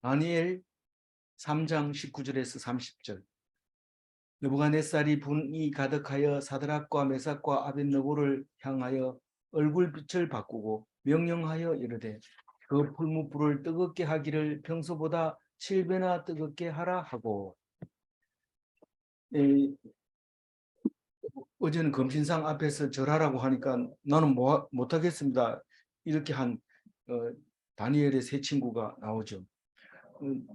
다니엘 3장 19절에서 30절. 느부갓네살이 분이 가득하여 사드락과 메삭과 아벳느고를 향하여 얼굴빛을 바꾸고 명령하여 이르되 그 풀무불을 뜨겁게 하기를 평소보다 7배나 뜨겁게 하라 하고. 어제는 검신상 앞에서 절하라고 하니까 나는 못하겠습니다. 이렇게 한 다니엘의 세 친구가 나오죠.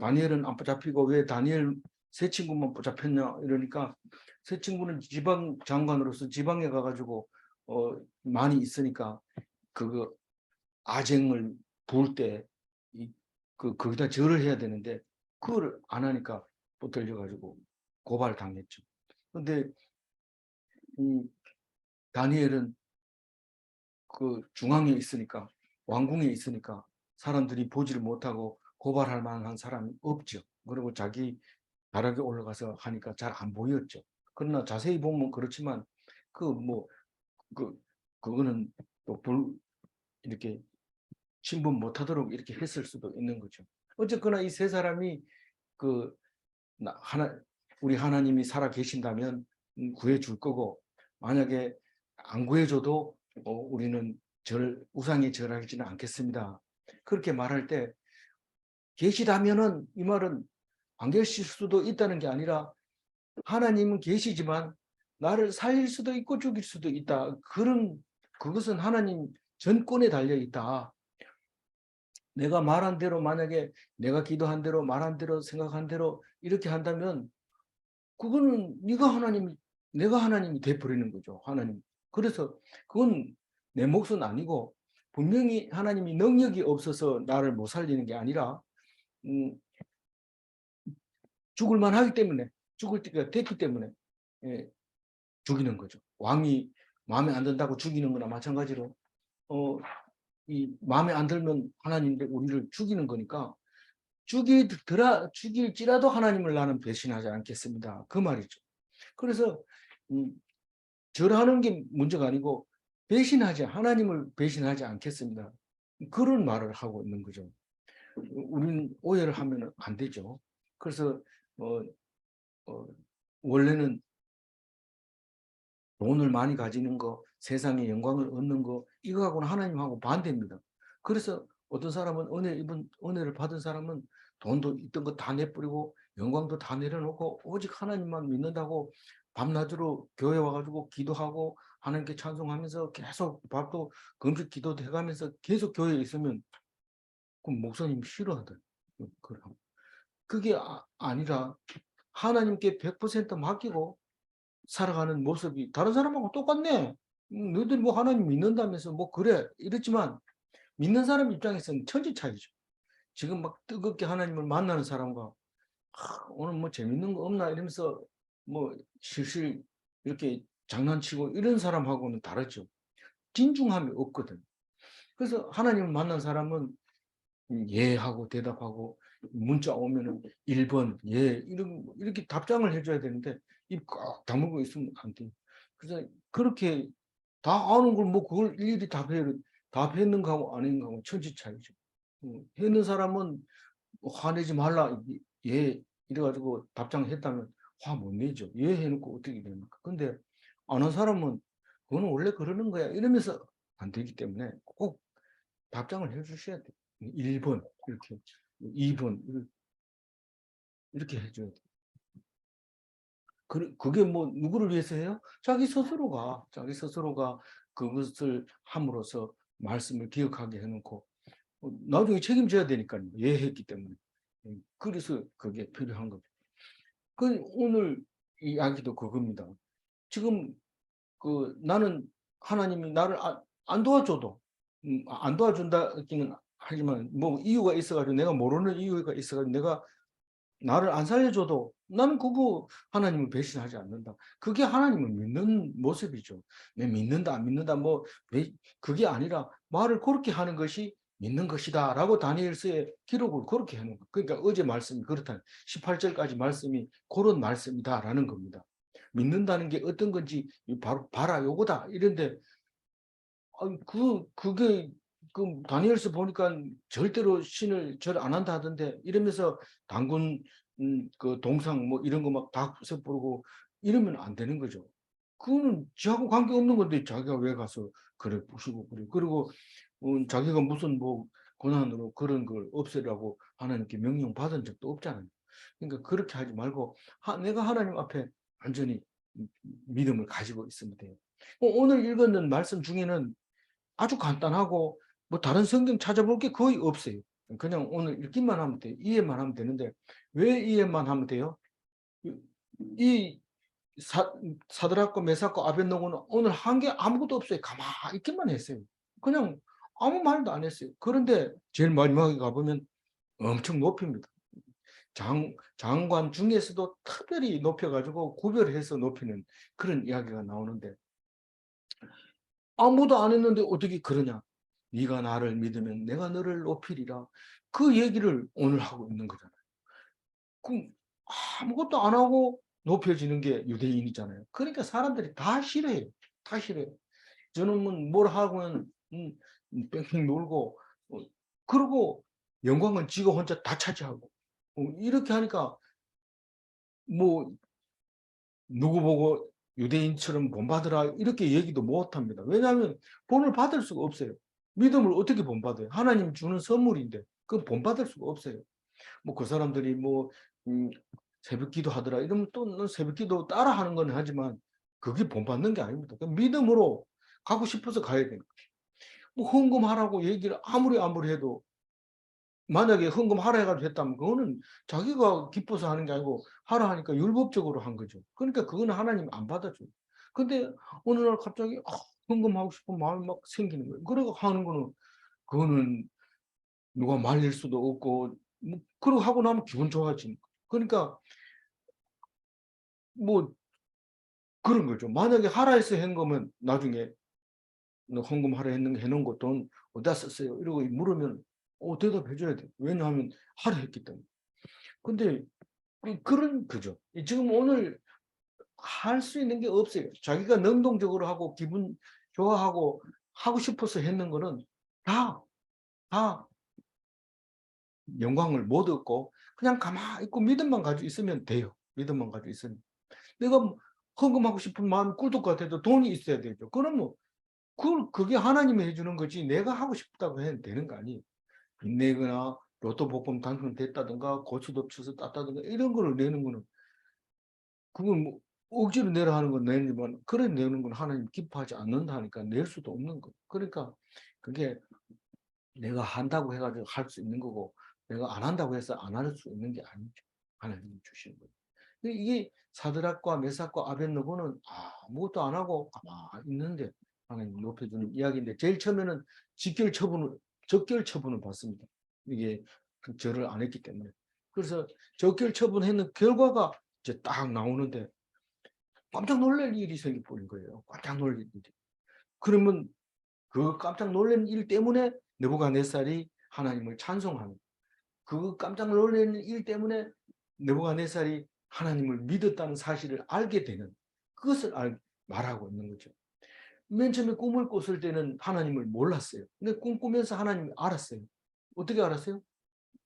다니엘은 안 붙잡히고 왜 다니엘 세 친구만 붙잡혔냐 이러니까 세 친구는 지방 장관으로서 지방에 가가지고 많이 있으니까 그거 아쟁을 부을 때 거기다 절을 해야 되는데 그걸 안 하니까 붙들려가지고 고발 당했죠. 근데 다니엘은 그 중앙에 있으니까 왕궁에 있으니까 사람들이 보지를 못하고 고발할 만한 사람이 없죠. 그리고 자기 다락에 올라가서 하니까 잘 안 보였죠. 그러나 자세히 보면 그렇지만 그거는 또 이렇게 신분 못하도록 이렇게 했을 수도 있는 거죠. 어쨌거나 이 세 사람이 그 우리 하나님이 살아 계신다면 구해줄 거고, 만약에 안 구해줘도 우리는 우상에 절하지는 않겠습니다. 그렇게 말할 때 계시다면은 이 말은 안 계실 수도 있다는 게 아니라 하나님은 계시지만 나를 살릴 수도 있고 죽일 수도 있다. 그것은 하나님 전권에 달려 있다. 내가 말한 대로, 만약에 내가 기도한 대로 말한 대로 생각한 대로 이렇게 한다면 그거는 내가 하나님이 돼버리는 거죠. 하나님. 그래서 그건 내 몫은 아니고 분명히 하나님이 능력이 없어서 나를 못 살리는 게 아니라 죽을 만하기 때문에, 죽을 때가 됐기 때문에 죽이는 거죠. 왕이 마음에 안 든다고 죽이는 거나 마찬가지로 이 마음에 안 들면 하나님인데 우리를 죽이는 거니까 죽일지라도 하나님을 나는 배신하지 않겠습니다. 그 말이죠. 그래서 절하는 게 문제가 아니고 하나님을 배신하지 않겠습니다. 그런 말을 하고 있는 거죠. 우리는 오해를 하면 안 되죠. 그래서 원래는 돈을 많이 가지는 거, 세상의 영광을 얻는 거, 이거하고는 하나님하고 반대입니다. 그래서 어떤 사람은 은혜를 받은 사람은 돈도 있던 거 다 내버리고 영광도 다 내려놓고 오직 하나님만 믿는다고 밤낮으로 교회 와가지고 기도하고 하나님께 찬송하면서 계속 밥도 금식 기도도 해가면서 계속 교회에 있으면 그 목사님 싫어하더라고요. 그게 아니라 하나님께 100% 맡기고 살아가는 모습이 다른 사람하고 똑같네. 너희들 뭐 하나님 믿는다면서 뭐 그래 이랬지만 믿는 사람 입장에서는 천지 차이죠. 지금 막 뜨겁게 하나님을 만나는 사람과 오늘 뭐 재밌는 거 없나 이러면서 뭐 실실 이렇게 장난치고 이런 사람하고는 다르죠. 진중함이 없거든. 그래서 하나님을 만난 사람은 예 하고 대답하고 문자 오면은 1번 예 이렇게 답장을 해줘야 되는데 입 꽉 다물고 있으면 안 돼. 그래서 그렇게 다 아는 걸 뭐 그걸 일일이 답했는가 하고 안 했는가 하고 천지 차이죠. 했는 사람은 화내지 말라 예 이래가지고 답장했다면 화 못 내죠. 예 해놓고 어떻게 됩니까? 근데 안 한 사람은 그거는 원래 그러는 거야 이러면서 안 되기 때문에 꼭 답장을 해주셔야 돼요. 1번 이렇게 2번 이렇게 해줘야 돼요. 그게 뭐 누구를 위해서 해요? 자기 스스로가 그것을 함으로써 말씀을 기억하게 해놓고 나중에 책임져야 되니까요. 예했기 때문에. 그래서 그게 필요한 거죠. 오늘 이야기도 그겁니다. 지금 나는 하나님이 나를 안 도와줘도 안 도와준다기는 하지만 뭐 이유가 있어가지고 내가 모르는 이유가 있어가지고 내가 나를 안 살려줘도 나는 그거 하나님을 배신하지 않는다. 그게 하나님을 믿는 모습이죠. 내 믿는다 안 믿는다 뭐 그게 아니라 말을 그렇게 하는 것이 믿는 것이다 라고 다니엘서의 기록을 그렇게 해놓은 거예요. 그러니까 어제 말씀이 그렇다. 18절까지 말씀이 그런 말씀이다 라는 겁니다. 믿는다는 게 어떤 건지 바로 봐라 요거다 이런데 그게 그 다니엘서 보니까 절대로 신을 절 안 한다 하던데 이러면서 당군 그 동상 뭐 이런 거 막 다 부르고 이러면 안 되는 거죠. 그거는 지하고 관계 없는 건데 자기가 왜 가서 그래 부수고 그래. 그리고 자기가 무슨 뭐 고난으로 그런 걸 없애라고 하나님께 명령 받은 적도 없잖아요. 그러니까 그렇게 하지 말고 내가 하나님 앞에 완전히 믿음을 가지고 있으면 돼요. 오늘 읽었는 말씀 중에는 아주 간단하고 뭐 다른 성경 찾아볼 게 거의 없어요. 그냥 오늘 읽기만 하면 돼. 이해만 하면 되는데 왜 이해만 하면 돼요? 이 사드락과 메삭과 아벳노고는 오늘 한 게 아무것도 없어요. 가만히 있기만 했어요. 그냥 아무 말도 안 했어요. 그런데 제일 마지막에 가보면 엄청 높입니다. 장관 중에서도 특별히 높여가지고 구별해서 높이는 그런 이야기가 나오는데 아무도 안 했는데 어떻게 그러냐? 네가 나를 믿으면 내가 너를 높이리라. 그 얘기를 오늘 하고 있는 거잖아요. 그럼 아무것도 안 하고 높여지는 게 유대인이잖아요. 그러니까 사람들이 다 싫어해요. 다 싫어요. 저는 뭘 하고는 뺑뺑 놀고 그러고 영광은 지가 혼자 다 차지하고 이렇게 하니까 뭐 누구 보고 유대인처럼 본받으라 이렇게 얘기도 못합니다. 왜냐하면 본을 받을 수가 없어요. 믿음을 어떻게 본받아요? 하나님 주는 선물인데 그 본받을 수가 없어요. 뭐 그 사람들이 뭐 새벽기도 하더라 이러면 또 새벽기도 따라하는 건 하지만 그게 본받는 게 아닙니다. 믿음으로 가고 싶어서 가야 되는 거예요. 뭐 헌금하라고 얘기를 아무리 해도 만약에 헌금하라 해가지고 했다면 그거는 자기가 기뻐서 하는 게 아니고 하라 하니까 율법적으로 한 거죠. 그러니까 그거는 하나님 안 받아줘요. 근데 어느 날 갑자기 헌금하고 싶은 마음이 막 생기는 거예요. 그러고 하는 거는 그거는 누가 말릴 수도 없고 뭐 그러고 하고 나면 기분 좋아지는 거예요. 그러니까 뭐 그런 거죠. 만약에 하라 해서 한 거면 나중에 너 헌금하라 했는 해놓은 거 돈 어디다 썼어요? 이러고 물으면 대답해 줘야 돼. 왜냐하면 하라 했기 때문에. 근데 그런 거죠. 지금 오늘 할 수 있는 게 없어요. 자기가 능동적으로 하고 기분 좋아하고 하고 싶어서 했는 거는 다, 다 영광을 못 얻고 그냥 가만히 있고 믿음만 가지고 있으면 돼요. 믿음만 가지고 있으면. 내가 헌금하고 싶은 마음이 꿀떡 같아도 돈이 있어야 되죠. 그러면 그게 하나님이 해주는 거지 내가 하고 싶다고 해도 되는 거 아니에요. 빚내거나 로또 복권 당첨됐다든가 고추도 쳐서 땄다든가 이런 거를 내는 거는 그건 뭐 억지로 내라 하는 건 내지만 그래 내는 건 하나님 기뻐하지 않는다 하니까 낼 수도 없는 거예요. 그러니까 그게 내가 한다고 해가지고 할 수 있는 거고 내가 안 한다고 해서 안 할 수 있는 게 아니죠. 하나님이 주시는 거예요. 이게 사드락과 메삭과 아벳노고는 아무것도 안 하고 가만히 있는데 하나님 높여주는 이야기인데 제일 처음에는 적결 처분을 받습니다. 이게 절을 안 했기 때문에. 그래서 적결 처분했는 결과가 이제 딱 나오는데 깜짝 놀랄 일이 생겨버린 거예요. 깜짝 놀랄 일이. 그러면 그 깜짝 놀란 일 때문에 느부갓네살이 하나님을 찬송하는 그 깜짝 놀란 일 때문에 느부갓네살이 하나님을 믿었다는 사실을 알게 되는 그것을 말하고 있는 거죠. 맨 처음에 꿈을 꿨을 때는 하나님을 몰랐어요. 근데 꿈 꾸면서 하나님을 알았어요. 어떻게 알았어요?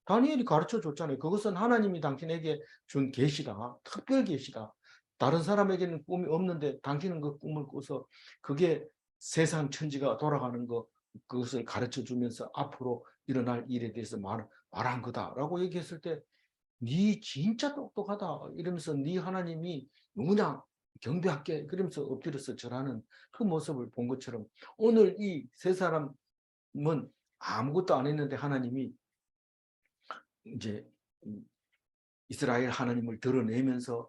다니엘이 가르쳐 줬잖아요. 그것은 하나님이 당신에게 준 계시다. 특별 계시다. 다른 사람에게는 꿈이 없는데 당신은 그 꿈을 꿔서 그게 세상 천지가 돌아가는 것 그것을 가르쳐 주면서 앞으로 일어날 일에 대해서 말한 거다라고 얘기했을 때 네 진짜 똑똑하다 이러면서 네 하나님이 누구냐 경배할게 그러면서 엎드려서 절하는 그 모습을 본 것처럼 오늘 이 세 사람은 아무것도 안 했는데 하나님이 이제 이스라엘 하나님을 드러내면서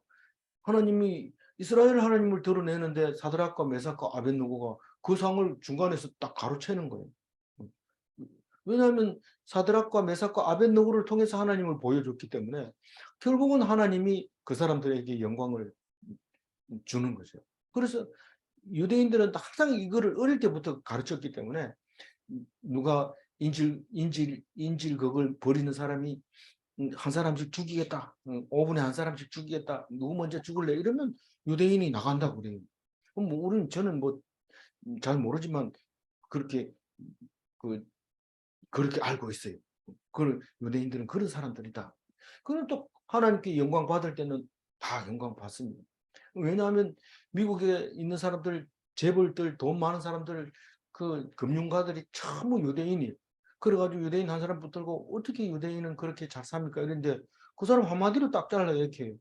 하나님이 이스라엘 하나님을 드러내는데 사드락과 메삭과 아벳노고가 그 상을 중간에서 딱 가로채는 거예요. 왜냐하면 사드락과 메삭과 아벳노고를 통해서 하나님을 보여줬기 때문에 결국은 하나님이 그 사람들에게 영광을 주는 거죠. 그래서 유대인들은 항상 이거를 어릴 때부터 가르쳤기 때문에 누가 인질극을 벌이는 사람이 한 사람씩 죽이겠다. 5분에 한 사람씩 죽이겠다. 누구 먼저 죽을래? 이러면 유대인이 나간다고 그래요. 뭐 저는 뭐 잘 모르지만 그렇게 그 그렇게 알고 있어요. 그 유대인들은 그런 사람들이다. 그는 또 하나님께 영광 받을 때는 다 영광 받습니다. 왜냐하면 미국에 있는 사람들, 재벌들, 돈 많은 사람들, 그 금융가들이 전부 유대인이에요. 그래가지고 유대인 한 사람 붙들고 어떻게 유대인은 그렇게 잘 삽니까? 이런데 그 사람 한마디로 딱 잘라 이렇게 해요.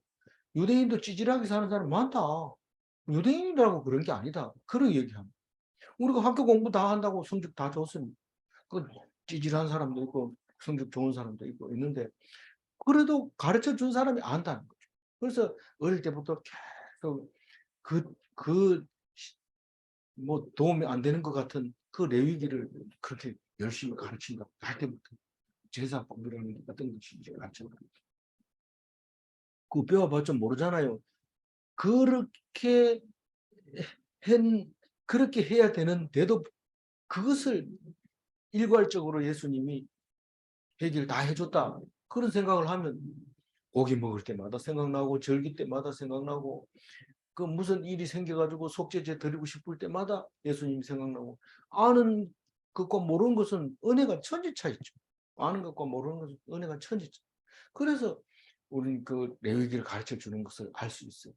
유대인도 찌질하게 사는 사람 많다. 유대인이라고 그런 게 아니다. 그런 얘기합니다. 우리가 학교 공부 다 한다고 성적 다 좋습니다. 그 찌질한 사람도 있고 성적 좋은 사람도 있고 있는데 그래도 가르쳐 준 사람이 안다는 거죠. 그래서 어릴 때부터 계속 그 뭐 도움이 안 되는 것 같은 그 레위기를 그렇게 열심히 가르친다. 할 때부터 제사 법이라는 게 어떤 것인지 가르쳐. 그 배워봤자 모르잖아요. 그렇게 한 그렇게 해야 되는데도 그것을 일괄적으로 예수님이 얘기를 다 해줬다. 그런 생각을 하면 고기 먹을 때마다 생각나고 절기 때마다 생각나고 그 무슨 일이 생겨가지고 속죄제 드리고 싶을 때마다 예수님이 생각나고 아는 것과 모르는 것은 은혜가 천지차이죠. 아는 것과 모르는 것은 은혜가 천지차. 그래서 우리는 그 레위기를 가르쳐 주는 것을 알 수 있어요.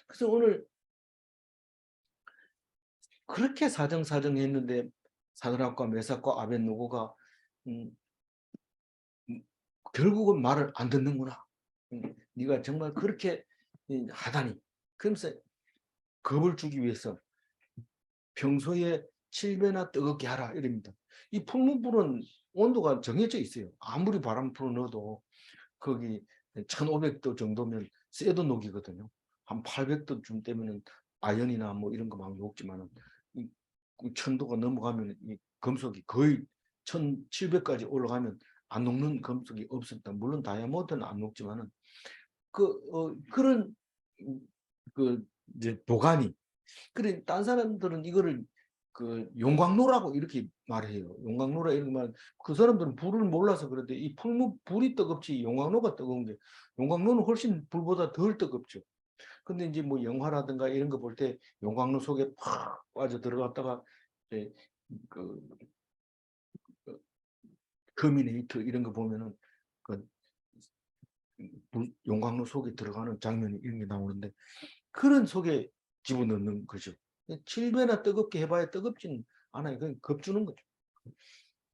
그래서 오늘 그렇게 사정사정했는데 사드락과 메삭과 아벳노고가 음, 결국은 말을 안 듣는구나. 네가 정말 그렇게 하다니. 그러면서 겁을 주기 위해서 평소에 7배나 뜨겁게 하라 이럽니다. 이 풀무불은 온도가 정해져 있어요. 아무리 바람 불어넣어도 거기 1500도 정도면 쇠도 녹이거든요. 한 800도쯤 되면은 아연이나 뭐 이런 거 막 녹지만은 이 1000도가 넘어가면 이 금속이 거의 1700까지 올라가면 안 녹는 금속이 없습니다. 물론 다이아몬드는 안 녹지만은 그런 그 이제 도가니 그래 딴 사람들은 이거를 그 용광로라고 이렇게 말해요. 용광로라 이런 말. 그 사람들은 불을 몰라서 그런데 이 불이 뜨겁지 용광로가 뜨거운 게 용광로는 훨씬 불보다 덜 뜨겁죠. 근데 이제 뭐 영화라든가 이런 거 볼 때 용광로 속에 팍 빠져 들어갔다가 이제 그, 그 터미네이터 이런 거 보면은 그 용광로 속에 들어가는 장면이 이런 게 나오는데 그런 속에 집어넣는 거죠. 7배나 뜨겁게 해봐야 뜨겁지는 않아요. 그냥 겁주는 거죠.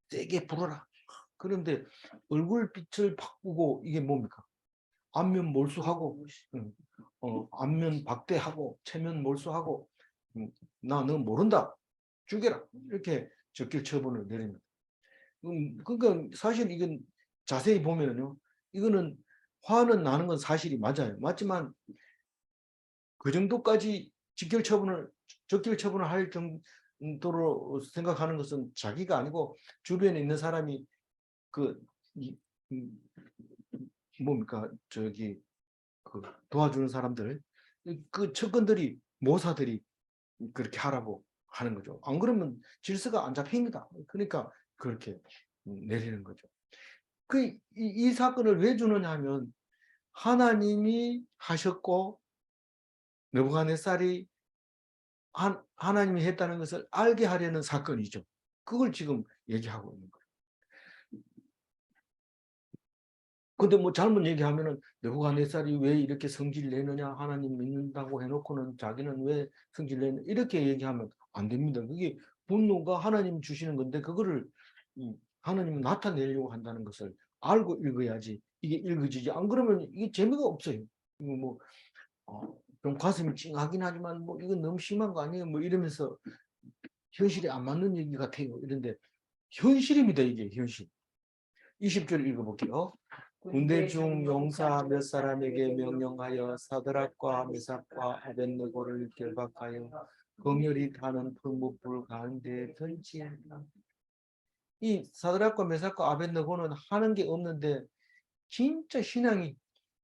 세게 불어라. 그런데 얼굴빛을 바꾸고 이게 뭡니까? 안면 몰수하고 안면 박대하고 체면 몰수하고 나 너 모른다. 죽여라. 이렇게 적길 처분을 내립니다. 그러니까 사실 이건 자세히 보면요. 이거는 화는 나는 건 사실이 맞아요. 맞지만 그 정도까지 적결 처분을 할 정도로 생각하는 것은 자기가 아니고 주변에 있는 사람이 그 뭡니까 저기 그 도와주는 사람들 그 측근들이 모사들이 그렇게 하라고 하는 거죠. 안 그러면 질서가 안 잡힙니다. 그러니까 그렇게 내리는 거죠. 이 사건을 왜 주느냐 하면 하나님이 하셨고 느부갓네살이 하나님이 했다는 것을 알게 하려는 사건이죠. 그걸 지금 얘기하고 있는 거예요. 근데 뭐 잘못 얘기하면은 느부갓네살이 왜 이렇게 성질 내느냐 하나님 믿는다고 해놓고는 자기는 왜 성질 내느냐 이렇게 얘기하면 안 됩니다. 그게 분노가 하나님 주시는 건데 그거를 하나님은 나타내려고 한다는 것을 알고 읽어야지 이게 읽어지지 안 그러면 이게 재미가 없어요. 이거 뭐 좀 가슴이 찡하긴 하지만 뭐 이건 너무 심한 거 아니에요? 뭐 이러면서 현실에 안 맞는 얘기 같아요. 이런데 현실입니다. 이게 현실. 20절 읽어볼게요. 군대 중 용사 몇 사람에게 명령하여 사드락과 메삭과 아벳느고를 결박하여 극렬히 타는 풀무불 가운데 던지었다. 이 사드락과 메삭과 아벳느고는 하는 게 없는데 진짜 신앙이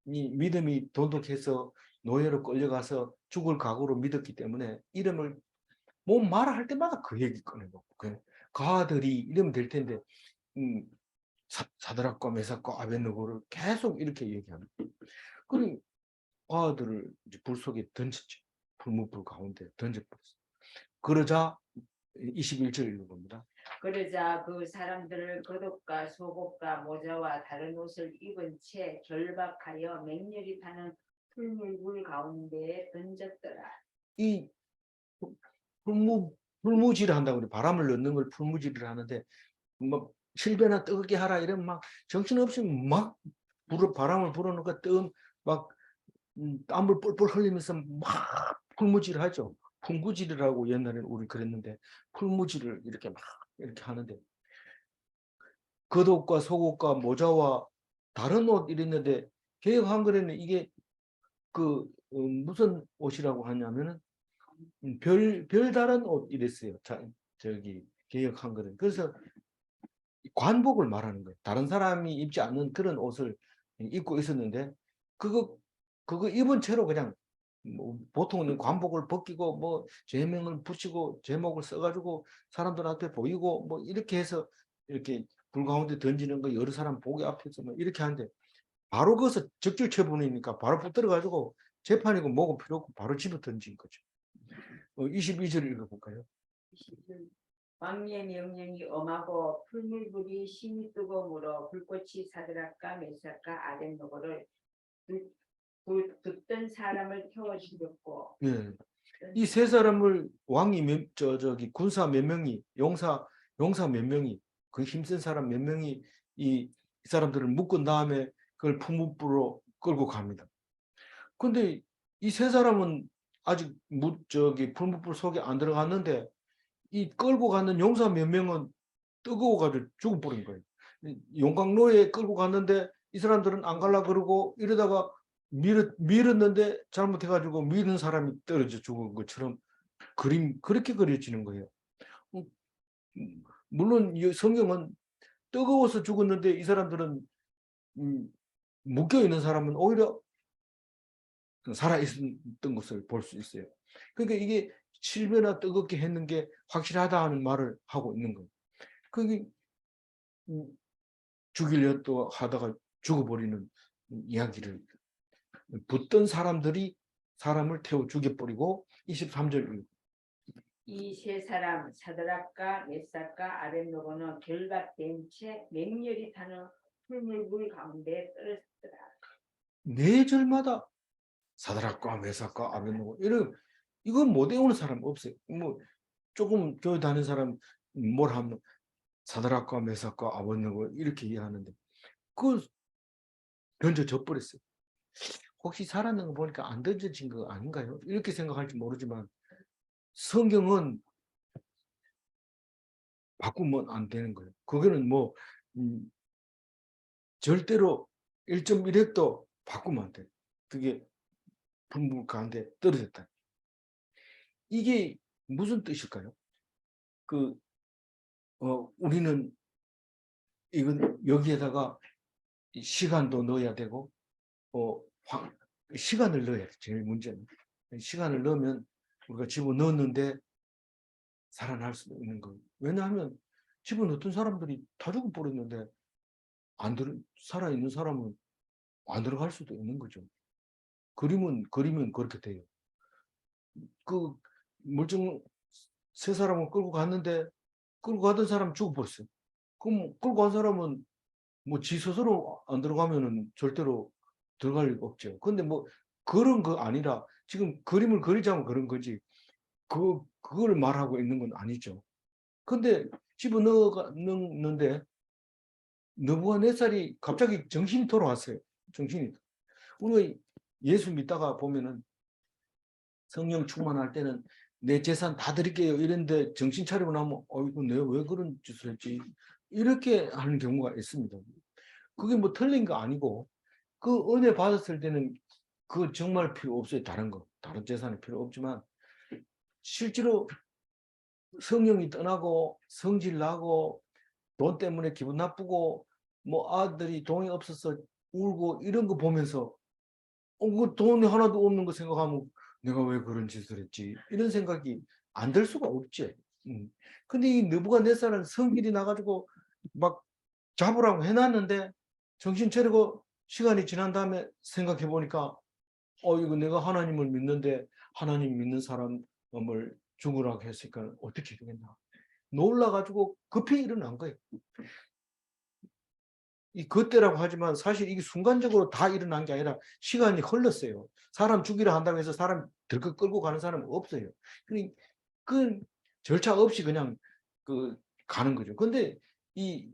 믿음이 돈독해서 노예로 끌려가서 죽을 각오로 믿었기 때문에 이름을 뭐 말할 때마다 그 얘기 꺼내고 가들이 이러면 될 텐데 사드락과 메삭과 아벳느고를 계속 이렇게 얘기하는 그리고 아들을 이제 불 속에 던졌죠. 불무불 가운데 던져버렸어요. 그러자 21절 읽어봅니다. 그러자 그 사람들을 겉옷과 속옷과 모자와 다른 옷을 입은 채 결박하여 맹렬히 타는 풀물불 가운데에 던졌더라. 이 풀무질을 한다고 그래. 바람을 넣는 걸 풀무질을 하는데 뭐 실베나 뜨겁게 하라 이러면 막 정신없이 막 바람을 불어넣고 막 땀을 뻘뻘 흘리면서 막 풀무질을 하죠. 풍구질이라고 옛날에 우리 그랬는데 풀무질을 이렇게 막 이렇게 하는데 겉옷과 속옷과 모자와 다른 옷 이랬는데 개혁 한글에는 이게 무슨 옷이라고 하냐면은 별다른 옷 이랬어요. 저기 개혁 한글은. 그래서 관복을 말하는 거예요. 다른 사람이 입지 않는 그런 옷을 입고 있었는데 그거 입은 채로 그냥 뭐 보통은 관복을 벗기고 뭐 제명을 붙이고 제목을 써가지고 사람들한테 보이고 뭐 이렇게 해서 이렇게 불 가운데 던지는 거 여러 사람 보기 앞에서 뭐 이렇게 하는데 바로 거기서 적절 처분이니까 바로 붙들어가지고 재판이고 뭐고 필요 없고 바로 집어 던진 거죠. 22절 읽어볼까요? 왕의 명령이 엄하고 풀물불이 심히 뜨거우므로 불꽃이 사드락과 메삭과 아벳노고를 붙던 사람을 태워 죽였고. 예. 이 세 사람을 왕이 저기 군사 몇 명이 용사 몇 명이 그 힘센 사람 몇 명이 이 사람들을 묶은 다음에 그걸 풀무불로 끌고 갑니다. 근데 이 세 사람은 아직 저기 풀무불 속에 안 들어갔는데 이 끌고 가는 용사 몇 명은 뜨거워가지고 죽어버린 거예요. 용광로에 끌고 갔는데 이 사람들은 안 갈라 그러고 이러다가 밀었는데 잘못해가지고 미는 사람이 떨어져 죽은 것처럼 그렇게 그려지는 거예요. 물론 성경은 뜨거워서 죽었는데 이 사람들은 묶여 있는 사람은 오히려 살아 있었던 것을 볼 수 있어요. 그러니까 이게 실베나 뜨겁게 했는 게 확실하다 하는 말을 하고 있는 거예요. 그게 죽이려 또 하다가 죽어버리는 이야기를 붙던 사람들이 사람을 태워 죽여버리고 23절 이 세 사람 사드락과 메삭과 아벳노고는 결박된 채 맹렬히 타는 풀물불 가운데 떨어졌더라. 네 절마다 사드락과 메삭과 아벳노고 이건 못 외우는 사람 없어요. 뭐 조금 교회 다니는 사람 뭘 하면 사드락과 메삭과 아벳노고 이렇게 이해하는데 그 던져져 버렸어요. 혹시 살았는 거 보니까 안 던져진 거 아닌가요? 이렇게 생각할지 모르지만 성경은 바꾸면 안 되는 거예요. 그거는 뭐 절대로 1.1획도 바꾸면 안 돼요. 그게 불물 가운데 떨어졌다. 이게 무슨 뜻일까요? 우리는 이건 여기에다가 시간도 넣어야 되고 시간을 넣어야 돼. 제일 문제는 시간을 넣으면 우리가 집어넣었는데 살아날 수 있는 거예요. 왜냐하면 집어넣었던 사람들이 다 죽어버렸는데 살아있는 사람은 안 들어갈 수도 있는 거죠. 그리면 그렇게 돼요. 그 물증 세 사람을 끌고 갔는데 끌고 가던 사람 죽어버렸어요. 그럼 끌고 간 사람은 뭐 지 스스로 안 들어가면은 절대로 들어갈 리가 없죠. 근데 뭐 그런 거 아니라 지금 그림을 그리자면 그런 거지. 그걸 말하고 있는 건 아니죠. 근데 집어넣는데 느부갓네살이 갑자기 정신이 돌아왔어요. 정신이. 우리가 예수 믿다가 보면은 성령 충만할 때는 내 재산 다 드릴게요 이런데 정신 차리고 나면 이거 내가 왜 그런 짓을 했지 이렇게 하는 경우가 있습니다. 그게 뭐 틀린 거 아니고 그 은혜 받았을 때는 그 정말 필요 없어요. 다른 재산이 필요 없지만 실제로 성령이 떠나고 성질 나고 돈 때문에 기분 나쁘고 뭐 아들이 돈이 없어서 울고 이런 거 보면서 그 돈이 하나도 없는 거 생각하면 내가 왜 그런 짓을 했지 이런 생각이 안 들 수가 없지. 근데 이 느부갓네살은 성질이 나가지고 막 잡으라고 해놨는데 정신 차리고 시간이 지난 다음에 생각해 보니까 이거 내가 하나님을 믿는데 하나님 믿는 사람을 죽으라고 했으니까 어떻게 되겠나. 놀라가지고 급히 일어난 거예요. 이 그때라고 하지만 사실 이게 순간적으로 다 일어난 게 아니라 시간이 흘렀어요. 사람 죽이려 한다고 해서 사람 들컥 끌고 가는 사람은 없어요. 그 절차 없이 그냥 그 가는 거죠. 근데 이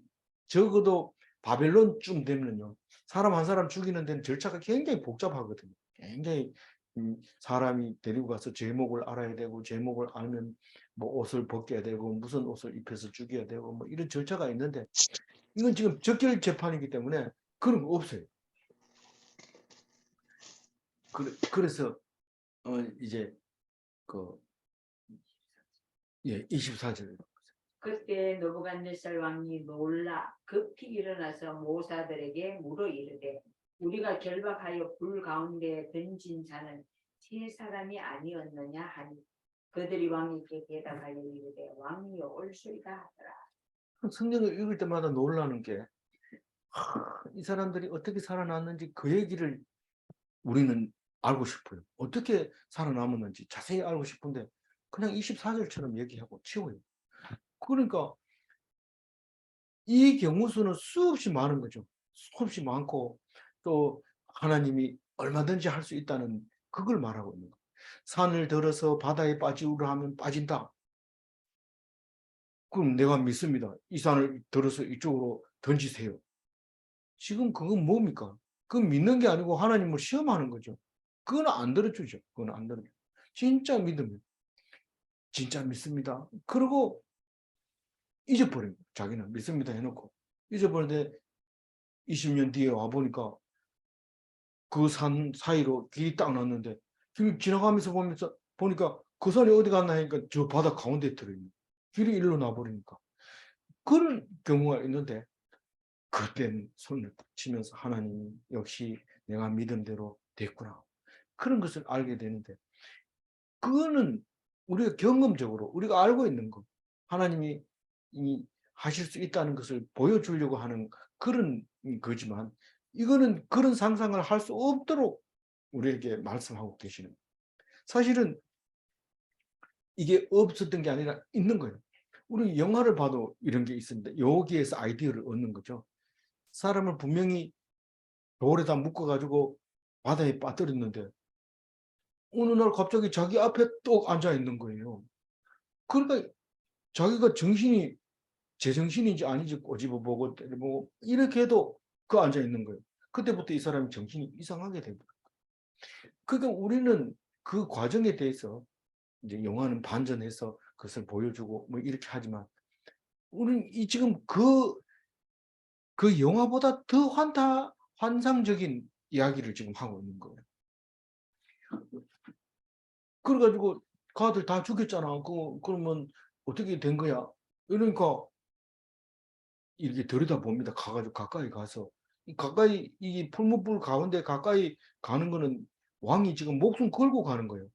적어도 바벨론쯤 되면요, 사람 한 사람 죽이는 데는 절차가 굉장히 복잡하거든요. 굉장히 사람이 데리고 가서 제목을 알아야 되고, 제목을 알면 뭐 옷을 벗겨야 되고, 무슨 옷을 입혀서 죽여야 되고, 뭐 이런 절차가 있는데, 이건 지금 적결 재판이기 때문에 그런 거 없어요. 그래서 이제 그 24절. 그때 느부갓네살 왕이 놀라 급히 일어나서 모사들에게 물어 이르되 우리가 결박하여 불 가운데 던진 자는 세 사람이 아니었느냐 하니 그들이 왕에게 대답하여 이르되 왕이여 올소이다 하더라. 성경을 읽을 때마다 놀라는 게, 이 사람들이 어떻게 살아났는지 그 얘기를 우리는 알고 싶어요. 어떻게 살아남았는지 자세히 알고 싶은데 그냥 24절처럼 얘기하고 치워요. 그러니까 이 경우 수는 수없이 많은 거죠. 수없이 많고, 또 하나님이 얼마든지 할 수 있다는 그걸 말하고 있는 거예요. 산을 들어서 바다에 빠지우라 하면 빠진다. 그럼 내가 믿습니다. 이 산을 들어서 이쪽으로 던지세요. 지금 그건 뭡니까? 그건 믿는 게 아니고 하나님을 시험하는 거죠. 그건 안 들어주죠. 그건 안 들어줘. 진짜 믿으면 진짜 믿습니다. 그리고 잊어버린 거예요. 자기는 믿습니다 해놓고 잊어버리는데 20년 뒤에 와보니까 그 산 사이로 길이 딱 났는데, 길 지나가면서 보니까 그 산이 어디 갔나 하니까 저 바다 가운데 들어있는 길이 일로 나버리니까. 그런 경우가 있는데, 그때는 손을 치면서 하나님 역시 내가 믿음대로 됐구나, 그런 것을 알게 되는데, 그거는 우리가 경험적으로 우리가 알고 있는 거, 하나님이 하실 수 있다는 것을 보여주려고 하는 그런 거지만, 이거는 그런 상상을 할 수 없도록 우리에게 말씀하고 계시는 거예요. 사실은 이게 없었던 게 아니라 있는 거예요. 우리 영화를 봐도 이런 게 있습니다. 여기에서 아이디어를 얻는 거죠. 사람을 분명히 돌에다 묶어가지고 바다에 빠뜨렸는데 어느 날 갑자기 자기 앞에 또 앉아 있는 거예요. 그러니까 자기가 정신이 제정신인지 아닌지 꼬집어보고 때려보고 이렇게 해도 그 앉아 있는 거예요. 그때부터 이 사람이 정신이 이상하게 됩니다. 그러니까 우리는 그 과정에 대해서 이제 영화는 반전해서 그것을 보여주고 뭐 이렇게 하지만, 우리는 지금 그 영화보다 더 환상적인 이야기를 지금 하고 있는 거예요. 그래가지고 그 아들 다 죽였잖아. 그러면 어떻게 된 거야? 이러니까 이렇게 들여다봅니다. 가가지고 가까이 가서. 가까이, 이 풀무불 가운데 가까이 가는 거는 왕이 지금 목숨 걸고 가는 거예요.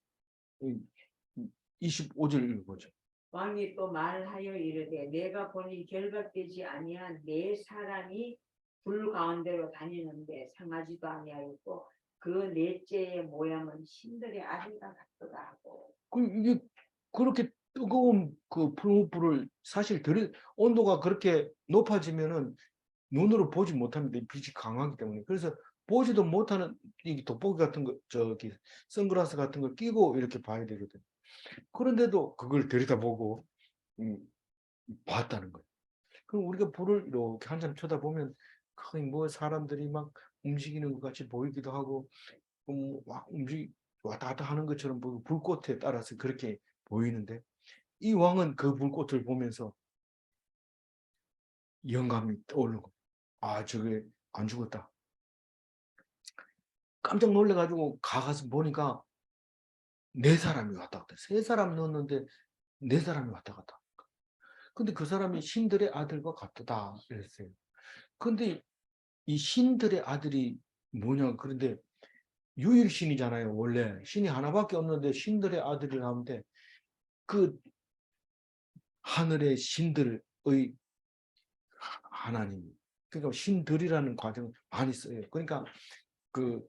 25절 읽어보죠. 왕이 또 말하여 이르되 내가 보니 결박되지 아니한 네 사람이 불 가운데로 다니는데 상하지도 아니하였고 그 넷째의 모양은 신들의 아들과 같도다 하고. 이게 그렇게 뜨거운 그 풀무불을 사실 온도가 그렇게 높아지면은 눈으로 보지 못합니다. 빛이 강하기 때문에. 그래서 보지도 못하는 이 돋보기 같은 거, 저기 선글라스 같은 걸 끼고 이렇게 봐야 되거든. 그런데도 그걸 들여다보고 음, 봤다는 거예요. 그럼 우리가 불을 이렇게 한참 쳐다보면 거의 뭐 사람들이 막 움직이는 것 같이 보이기도 하고, 막 왔다 갔다 하는 것처럼 보이고, 불꽃에 따라서 그렇게 보이는데, 이 왕은 그 불꽃을 보면서 영감이 떠오르고, 아, 저게 안 죽었다. 깜짝 놀래가지고 가서 보니까 네 사람이 왔다 갔다. 세 사람 넣었는데 네 사람이 왔다 갔다. 근데 그 사람이 신들의 아들과 같다 이랬어요. 근데 이 신들의 아들이 뭐냐? 그런데 유일신이잖아요. 원래 신이 하나밖에 없는데 신들의 아들이라는데, 그 하늘의 신들의 하나님, 그러니까 신들이라는 과정을 많이 써요. 그러니까 그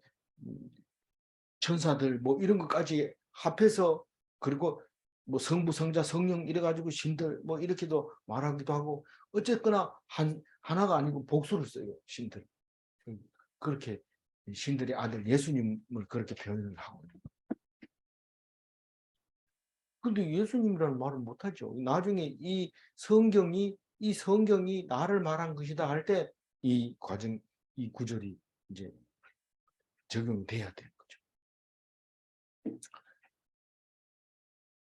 천사들 뭐 이런 것까지 합해서, 그리고 뭐 성부, 성자, 성령 이래가지고 신들 뭐 이렇게도 말하기도 하고 어쨌거나 하나가 아니고 복수를 써요. 신들. 그렇게 신들의 아들 예수님을 그렇게 표현을 하고. 근데 예수님이라는 말을 못하죠. 나중에 이 성경이 나를 말한 것이다 할 때 이 과정, 이 구절이 이제 적용이 돼야 되는 거죠.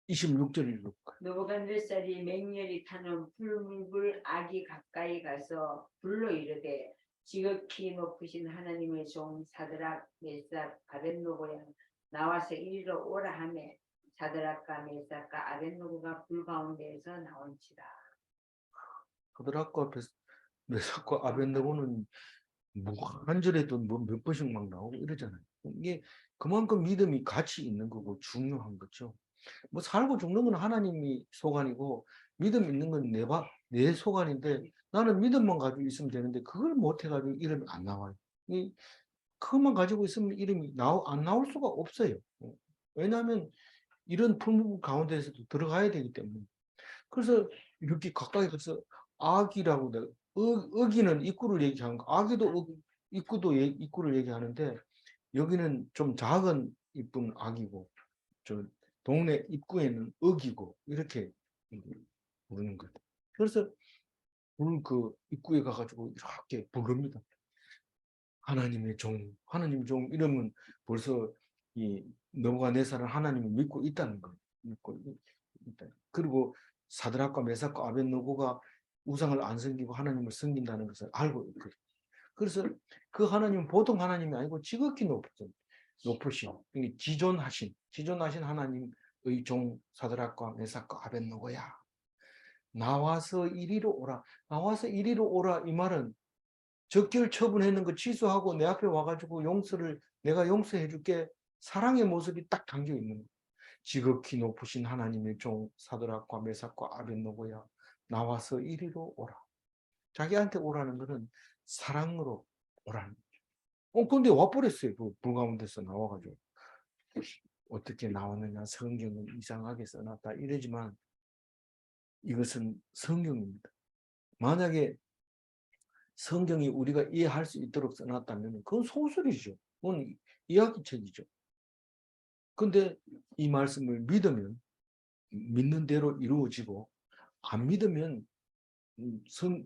26절 읽을까요? 느부갓네살이 맹렬히 타는 불 악이 가까이 가서 불로 이르되 지극히 높으신 하나님의 종 사드락 메삭 아벳노고야 나와서 이리로 오라 하매 사드락과 메삭과 아벳노고가 불 가운데에서 나온지라. 사드락과 메삭과 아벳느고는 뭐 한 절에도 뭐 몇 번씩 막 나오고 이러잖아요. 이게 그만큼 믿음이 가치 있는 거고 중요한 거죠. 뭐 살고 죽는 건 하나님이 소관이고 믿음 있는 건 내 소관인데 나는 믿음만 가지고 있으면 되는데 그걸 못 해가지고 이름이 안 나와요. 그것만 가지고 있으면 이름이 안 나올 수가 없어요. 왜냐하면 이런 풍부 가운데에서도 들어가야 되기 때문에. 그래서 이렇게 가까이 가서 악이라고 내가 어기는 입구를 얘기하는 거. 악이도 입구를 얘기하는데 여기는 좀 작은 이쁜 악이고 저 동네 입구에는 어기고 이렇게 부르는 거예요. 그래서 그 입구에 가가지고 이렇게 부릅니다. 하나님의 종 이러면 벌써 이 느부갓네살은 하나님을 믿고 있다는 거예요. 믿고 있다. 그리고 사드락과 메삭과 아벳느고가 우상을 안 섬기고 하나님을 섬긴다는 것을 알고 있거든요. 그래서 그 하나님은 보통 하나님이 아니고 지극히 높으신 지존하신 하나님의 종 사드락과 메삭과 아벳느고야. 나와서 이리로 오라. 나와서 이리로 오라 이 말은 적결 처분했는 거 취소하고 내 앞에 와가지고 내가 용서해 줄게. 사랑의 모습이 딱 담겨 있는 거예요. 지극히 높으신 하나님의 종 사드락과 메삭과 아벳느고야 나와서 이리로 오라. 자기한테 오라는 것은 사랑으로 오라는 거죠. 근데 와버렸어요. 그 불 가운데서 나와가지고. 어떻게 나왔느냐. 성경은 이상하게 써놨다 이러지만 이것은 성경입니다. 만약에 성경이 우리가 이해할 수 있도록 써놨다면 그건 소설이죠. 그건 이야기책이죠. 근데 이 말씀을 믿으면 믿는 대로 이루어지고 안 믿으면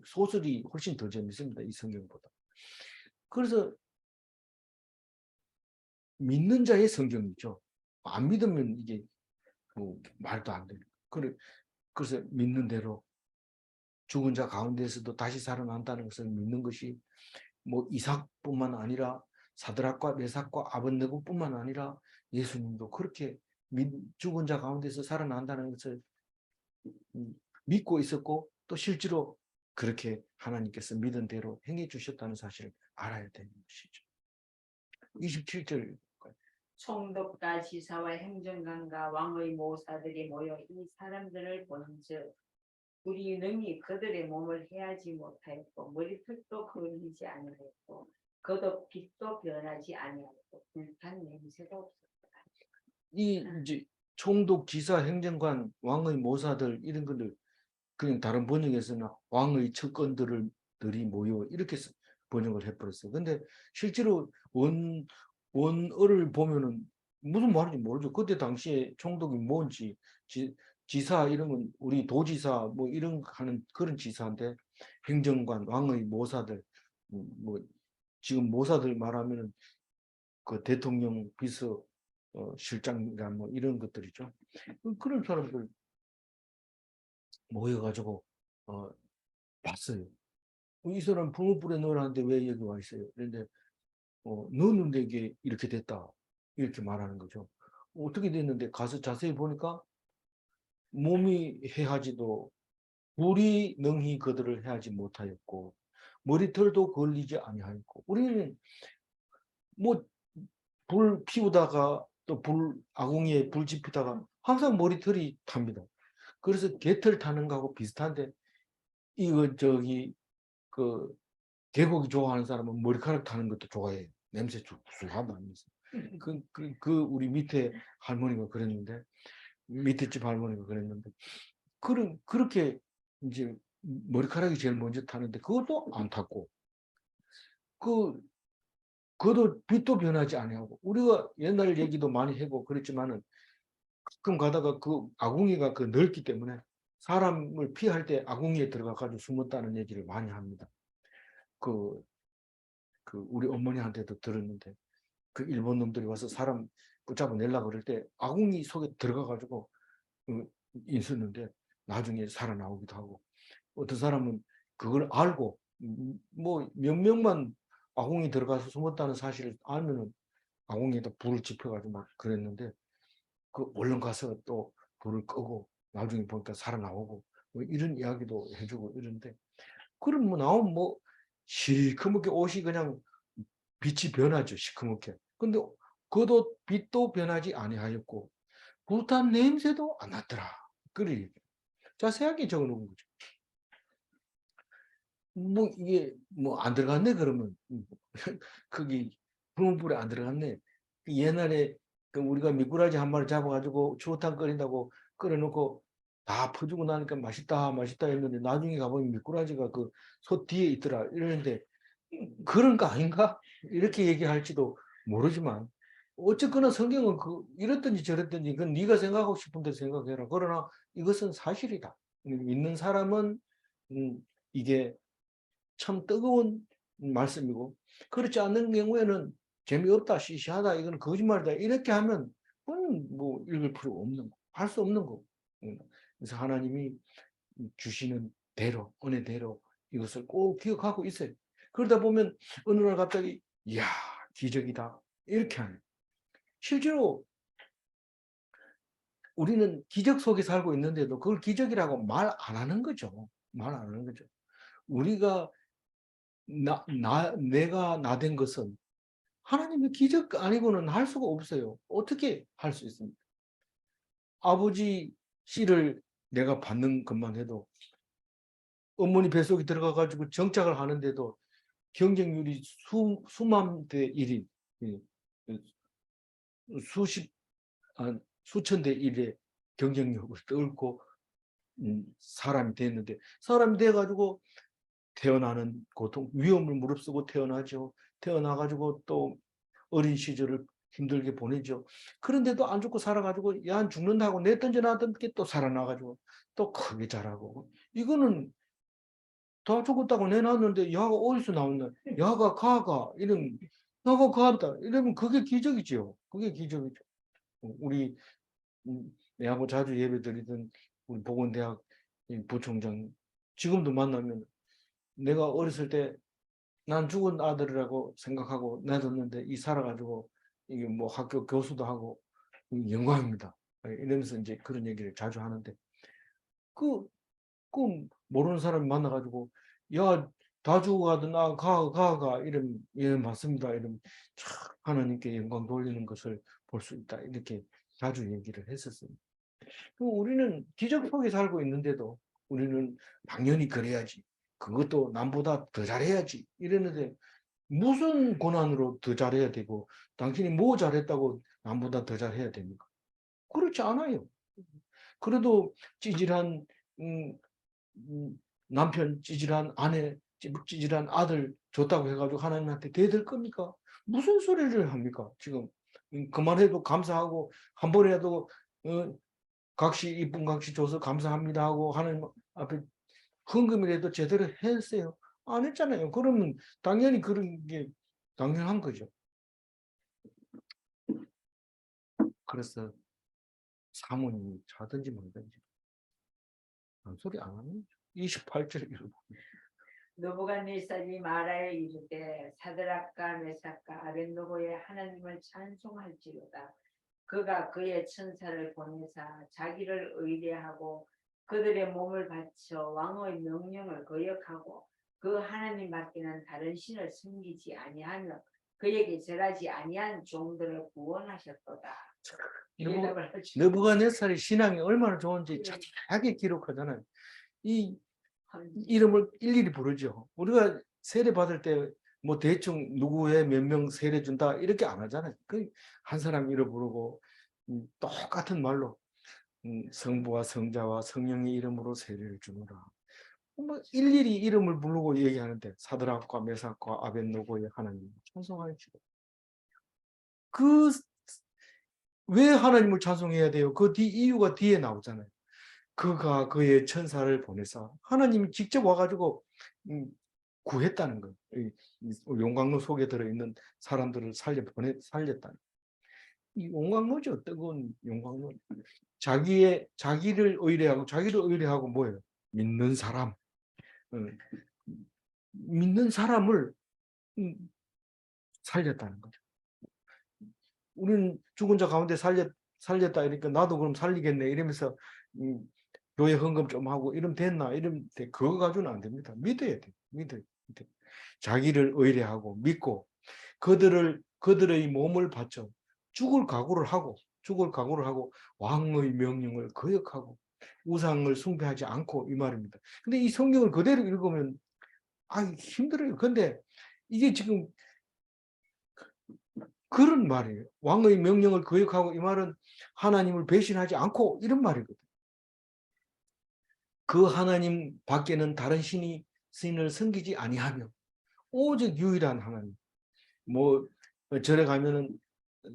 소설이 훨씬 더 재밌습니다. 이 성경보다. 그래서 믿는 자의 성경이죠. 안 믿으면 이게 뭐 말도 안 되는. 그래서 믿는 대로 죽은 자 가운데서도 다시 살아난다는 것을 믿는 것이 뭐 이삭뿐만 아니라 사드락과 메삭과 아벳느고뿐만 아니라 예수님도 그렇게 죽은 자 가운데서 살아난다는 것을 믿고 있었고 또 실제로 그렇게 하나님께서 믿은 대로 행해 주셨다는 사실을 알아야 되는 것이죠. 27절 총독과 지사와 행정관과 왕의 모사들이 모여 이 사람들을 본즉 우리 능히 그들의 몸을 해하지 못하였고 머리털도 거리지 아니하였고 겉옷빛도 변하지 아니하였고 불탄 냄새도 없었다. 이제 총독, 지사, 행정관, 왕의 모사들 이런 것들 그냥 다른 번역에서는 왕의 측근들이 모여 이렇게 번역을 해버렸어요. 근데 실제로 원어를 보면은 무슨 말인지 모르죠. 그때 당시에 총독이 뭔지 지사 이름은 우리 도지사 뭐 이런 하는 그런 지사인데 행정관, 왕의 모사들 뭐 지금 모사들 말하면은 그 대통령 비서 실장이나 뭐 이런 것들이죠. 그런 사람들 모여가지고 봤어요. 이 사람 부모불에 넣으라는데 왜 여기 와 있어요? 그런데 넣었는데 이게 이렇게 됐다. 이렇게 말하는 거죠. 어떻게 됐는데 가서 자세히 보니까 몸이 해하지도 불이 능히 그들을 해하지 못하였고 머리털도 걸리지 아니하였고 우리는 뭐 불 피우다가 또 아궁이에 불 지피다가 항상 머리털이 탑니다. 그래서 개털 타는 거하고 비슷한데 이거 그 계곡이 좋아하는 사람은 머리카락 타는 것도 좋아해요. 냄새 구수하다 하면서. 우리 밑에 할머니가 그랬는데 밑에 집 할머니가 그랬는데 그렇게 이제 머리카락이 제일 먼저 타는데 그것도 안 탔고 그것도 빛도 변하지 아니하고 우리가 옛날 얘기도 많이 하고 그랬지만은 가끔 가다가 그 아궁이가 그 넓기 때문에 사람을 피할 때 아궁이에 들어가 가지고 숨었다는 얘기를 많이 합니다. 그, 그 우리 어머니한테도 들었는데 그 일본 놈들이 와서 사람 붙잡아 내려고 그럴 때 아궁이 속에 들어가 가지고 있었는데 나중에 살아나오기도 하고 어떤 사람은 그걸 알고 뭐 몇 명만 아궁이 들어가서 숨었다는 사실을 알면은 아궁이에다 불을 지펴가지고 막 그랬는데 그 얼른 가서 또 불을 끄고 나중에 보니까 살아나오고 뭐 이런 이야기도 해주고 이런데 그럼 뭐 나오면 뭐 시커멓게 옷이 그냥 빛이 변하죠. 시커멓게. 근데 그도 빛도 변하지 아니하였고 불탄 냄새도 안 났더라. 그래 자세하게 적어놓은 거죠. 뭐 이게 뭐 안 들어갔네 그러면 거기 불문불에 안 들어갔네. 그 옛날에 그 우리가 미꾸라지 한 마리 잡아가지고 추어탕 끓인다고 끓여놓고 다 퍼주고 나니까 맛있다 맛있다 했는데 나중에 가보면 미꾸라지가 그 솥 뒤에 있더라 이러는데 그런 거 아닌가? 이렇게 얘기할지도 모르지만 어쨌거나 성경은 그 이랬든지 저랬든지 그건 네가 생각하고 싶은 대로 생각해라. 그러나 이것은 사실이다. 믿는 사람은 이게 참 뜨거운 말씀이고 그렇지 않는 경우에는 재미없다, 시시하다, 이건 거짓말이다 이렇게 하면 그건 뭐 읽을 필요 없는 거, 할 수 없는 거. 그래서 하나님이 주시는 대로, 은혜대로 이것을 꼭 기억하고 있어요. 그러다 보면 어느 날 갑자기 이야 기적이다 이렇게 하는. 실제로 우리는 기적 속에 살고 있는데도 그걸 기적이라고 말 안 하는 거죠. 말 안 하는 거죠. 우리가 내가 나 된 것은 하나님의 기적 아니고는 할 수가 없어요. 어떻게 할 수 있습니까? 아버지 씨를 내가 받는 것만 해도 어머니 뱃속에 들어가 가지고 정착을 하는데도 경쟁률이 수만 대 1인, 수십, 수천 대 1의 경쟁력을 떨고 사람이 됐는데 사람이 돼가지고 태어나는 고통, 위험을 무릅쓰고 태어나죠. 태어나가지고 또 어린 시절을 힘들게 보내죠. 그런데도 안 죽고 살아가지고 야 죽는다고 내 던져놨던 게 또 살아나가지고 또 크게 자라고 이거는 다 죽었다고 내놨는데 야가 어디서 나왔나? 야가 가가 이런 야가 가다 이러면 그게 기적이죠. 그게 기적이죠. 우리 내하고 자주 예배 드리던 우리 보건대학 부총장 지금도 만나면 내가 어렸을 때 난 죽은 아들이라고 생각하고 놔뒀는데 이 살아가지고 이게 뭐 학교 교수도 하고 영광입니다. 이러면서 이제 그런 얘기를 자주 하는데 그, 그 모르는 사람이 만나가지고 야 다 죽어가든 가 이러면 예 맞습니다 이러면 참 하나님께 영광 돌리는 것을 볼 수 있다 이렇게 자주 얘기를 했었습니다. 우리는 기적 속에 살고 있는데도 우리는 당연히 그래야지 그것도 남보다 더 잘해야지 이러는데 무슨 권한으로 더 잘해야 되고 당신이 뭐 잘했다고 남보다 더 잘해야 됩니까? 그렇지 않아요. 그래도 찌질한 음, 남편, 찌질한 아내, 찌질한 아들 줬다고 해가지고 하나님한테 대들 겁니까? 무슨 소리를 합니까? 지금 그만해도 감사하고 한 번이라도 각시 이쁜 각시 줘서 감사합니다 하고 하나님 앞에 헌금이라도 제대로 했어요. 안 했잖아요. 그러면 당연히 그런 게 당연한 거죠. 그래서 사모님이 자든지 말든지 소리 안 하는 거죠. 28절 읽어보면 느부갓네살이 말하여 이르되 사드락과 메삭과 아벤노고의 하나님을 찬송할지로다. 그가 그의 천사를 보내사 자기를 의뢰하고 그들의 몸을 바쳐 왕의 명령을 거역하고 그 하나님 밖에는 다른 신을 섬기지 아니하며 그에게 절하지 아니한 종들을 구원하셨도다. 느부갓네살의 신앙이 얼마나 좋은지 자세하게 기록하잖아요. 이 이름을 일일이 부르죠. 우리가 세례 받을 때 뭐 대충 누구의 몇 명 세례 준다 이렇게 안 하잖아요. 그 한 사람 이름 부르고 똑같은 말로 성부와 성자와 성령의 이름으로 세례를 주노라. 뭐 일일이 이름을 부르고 얘기하는데 사드락과 메삭과 아벳노고의 하나님 찬송하시고 그 왜 하나님을 찬송해야 돼요? 그 이유가 뒤에 나오잖아요. 그가 그의 천사를 보내서 하나님이 직접 와가지고 구했다는 거예요. 용광로 속에 들어있는 사람들을 살렸다는 거예요. 이 용광로죠. 뜨거운 용광로. 자기를 의뢰하고 뭐예요? 믿는 사람. 믿는 사람을 살렸다는 거죠. 우리는 죽은 자 가운데 살렸다 이러니까 나도 그럼 살리겠네 이러면서 교회 헌금 좀 하고 이러면 됐나 이러면 그거 가지고는 안 됩니다. 믿어야 돼. 믿어야 돼. 자기를 의뢰하고 믿고 그들의 몸을 바쳐 죽을 각오를 하고 왕의 명령을 거역하고 우상을 숭배하지 않고 이 말입니다. 근데 이 성경을 그대로 읽으면 힘들어요. 근데 이게 지금 그런 말이에요. 왕의 명령을 거역하고 이 말은 하나님을 배신하지 않고 이런 말이거든요. 그 하나님 밖에는 다른 신을 섬기지 아니하며 오직 유일한 하나님. 뭐 절에 가면은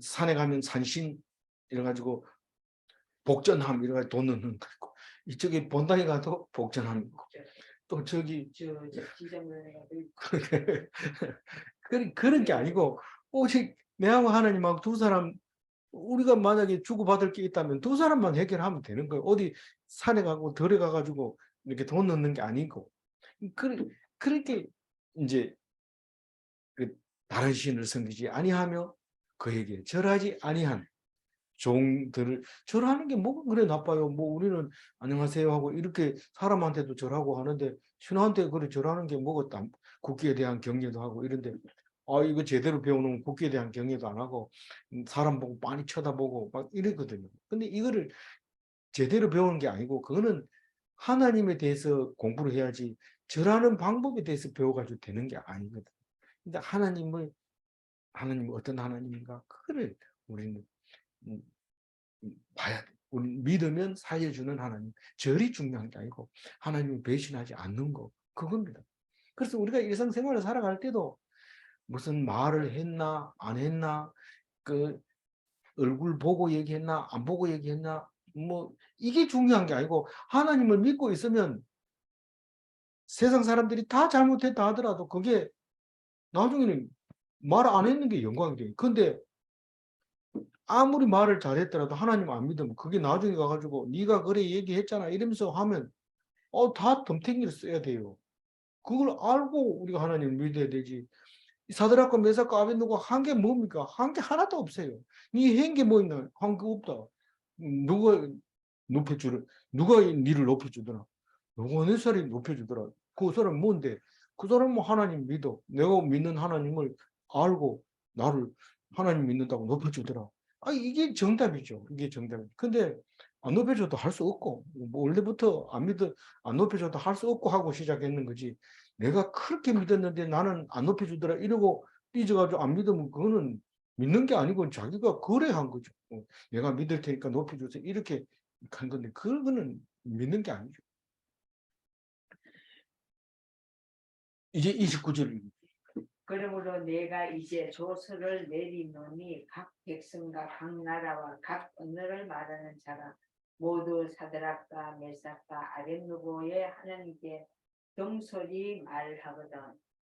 산에 가면 산신 이래가지고 복전함 이래가지고 돈 넣는 거 있고 이쪽에 본당에 가도 복전함 있고 또 저기 그런 게 아니고 오직 내하고 하나님하고 두 사람 우리가 만약에 주고받을 게 있다면 두 사람만 해결하면 되는 거예요. 어디 산에 가고 들에 가가지고 이렇게 돈 넣는 게 아니고 그렇게 이제 다른 신을 섬기지 아니하며 그에게 절하지 아니한 종들을 절하는 게 뭐가 그래 나빠요. 뭐 우리는 안녕하세요 하고 이렇게 사람한테도 절하고 하는데 신한테 그래 절하는 게 뭐가 국기에 대한 경례도 하고 이런데 이거 제대로 배워놓은 국기에 대한 경례도 안 하고 사람 보고 빤히 쳐다보고 막 이러거든요. 근데 이거를 제대로 배우는 게 아니고 그거는 하나님에 대해서 공부를 해야지 절하는 방법에 대해서 배워가지고 되는 게 아니거든. 근데 하나님은 어떤 하나님인가 그거를 우리는 봐야 돼. 우리 믿으면 살려주는 하나님. 절이 중요한 게 아니고 하나님을 배신하지 않는 거 그겁니다. 그래서 우리가 일상생활을 살아갈 때도 무슨 말을 했나 안 했나 그 얼굴 보고 얘기했나 안 보고 얘기했나 뭐 이게 중요한 게 아니고 하나님을 믿고 있으면 세상 사람들이 다 잘못했다 하더라도 그게 나중에는 말 안 했는 게 영광이 돼요. 근데 아무리 말을 잘했더라도 하나님 안 믿으면 그게 나중에 가가지고 네가 그래 얘기했잖아 이러면서 하면 다 덤탱이를 써야 돼요. 그걸 알고 우리가 하나님을 믿어야 되지. 사드락과 메삭과 아벳노고 한 게 뭡니까? 한 게 하나도 없어요. 이 한 게 뭐 있나? 한 게 없다. 누가 누가 니를 높여주더라? 누가 내 사람이 높여주더라? 그 사람 뭔데? 그 사람은 하나님 믿어. 내가 믿는 하나님을 알고 나를 하나님 믿는다고 높여주더라. 이게 정답이죠. 이게 정답이죠. 근데 안 높여줘도 할 수 없고, 뭐 원래부터 안 높여줘도 할 수 없고 하고 시작했는 거지. 내가 그렇게 믿었는데 나는 안 높여주더라. 이러고 삐져가지고 안 믿으면 그거는 믿는 게 아니고 자기가 거래한 거죠. 내가 믿을 테니까 높여주세요. 이렇게 한 건데, 그거는 믿는 게 아니죠. 이제 29절. 그러므로 내가 이제 조서를 내리노니 각 백성과 각 나라와 각 언어를 말하는 자가 모두 사드락과 메삭과 아벳느고의 하나님께 경솔히 말하거든.